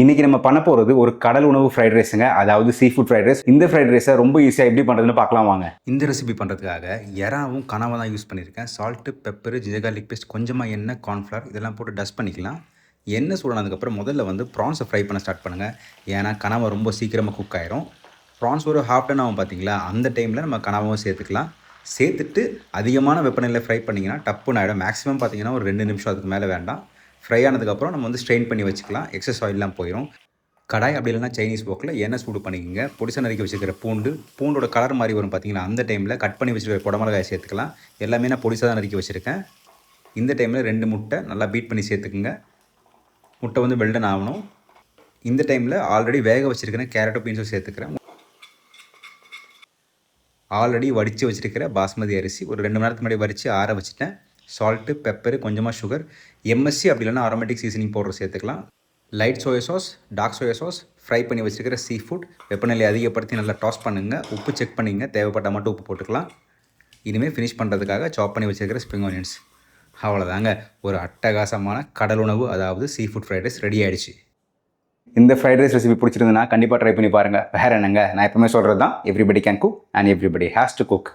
இன்னைக்கு நம்ம பண்ண போகிறது ஒரு கடல் உணவு ஃப்ரைட் ரைஸுங்க, அதாவது சீ ஃபுட் ஃப்ரைட் ரைஸ். இந்த ஃப்ரைட் ரைஸை ரொம்ப ஈஸியாக எப்படி பண்ணுறதுன்னு பார்க்கலாம் வாங்க. இந்த ரெசிபி பண்ணுறதுக்காக எறாவும் கனவா தான் யூஸ் பண்ணியிருக்கேன். Salt, pepper, ginger garlic paste, கொஞ்சமாக எண்ணெய், கார்ன்ஃப்ளவர் இதெல்லாம் போட்டு டஸ்ட் பண்ணிக்கலாம். எண்ணெய் சூடானதுக்கப்புறம் முதல்ல ப்ரான்ஸை ஃப்ரை பண்ண ஸ்டார்ட் பண்ணுங்கள். ஏன்னா கனவா ரொம்ப சீக்கிரமாக குக் ஆயிரும். ப்ரான்ஸ் ஒரு ஹாஃப் டன் ஆகும் பார்த்தீங்களா, அந்த டைமில் நம்ம கனவாவும் சேர்த்துக்கலாம். சேர்த்துட்டு அதிகமான வெப்பநிலையில் ஃப்ரை பண்ணிங்கன்னா டப்புன்னு ஆகிடும். மேக்ஸிமம் பார்த்தீங்கன்னா ஒரு 2 நிமிஷம் அதுக்கு மேலே வேண்டாம். ஃப்ரை ஆனதுக்கப்புறம் நம்ம ஸ்ட்ரெயின் பண்ணி வச்சுக்கலாம். எக்ஸஸ் ஆயிலெலாம் போயிடும். கடாய் அப்படி இல்லைனா சைனீஸ் போக்கில் எண்ணெய் சூடு பண்ணிக்கோங்க. பொடிசா நறுக்கி வச்சுருக்கிற பூண்டோட கலர் மாதிரி வரும் பார்த்தீங்களா, அந்த டைமில் கட் பண்ணி வச்சுருக்கிற குடமிளகாயை சேர்த்துக்கலாம். எல்லாமே நான் பொடிசாக தான் நறுக்கி வச்சுருக்கேன். இந்த டைமில் 2 முட்டை நல்லா பீட் பண்ணி சேர்த்துக்குங்க. முட்டை வெல்டன் ஆகணும். இந்த டைமில் ஆல்ரெடி வேக வச்சுருக்கிறேன் கேரட்டும் பீன்ஸும் சேர்த்துக்கிறேன். ஆல்ரெடி வடித்து வச்சுருக்கிற பாஸ்மதி அரிசி ஒரு 2 மணி நேரத்துக்கு முன்னாடி வடித்து ஆற வச்சுட்டேன். சால்ட்டு, பெப்பரு, கொஞ்சமாக சுகர், எம்எஸ்சி அப்படி இல்லைனா அரோமேட்டிக் சீசனிங் பவுடர் சேர்த்துக்கலாம். Light soya sauce, dark soya sauce, fry பண்ணி வச்சுருக்கிற சீ ஃபுட், வெப்பநிலை அதிகப்படுத்தி நல்லா டாஸ் பண்ணுங்கள். உப்பு செக் பண்ணிங்க, தேவைப்பட்டால் மட்டும் உப்பு போட்டுக்கலாம். இனிமேல் ஃபினிஷ் பண்ணுறதுக்காக சாப் பண்ணி வச்சுருக்கிற ஸ்ப்ரிங் ஆனியன்ஸ். அவ்வளோதாங்க, ஒரு அட்டகாசமான கடல் உணவு அதாவது seafood fried rice ready ஆகிடுச்சு. இந்த ஃப்ரைட் ரைஸ் ரெசிபி பிடிச்சிருந்ததுன்னா கண்டிப்பாக ட்ரை பண்ணி பாருங்கள். வேறு என்னங்க, நான் எப்பவுமே சொல்கிறது தான், everybody can cook and everybody has to cook.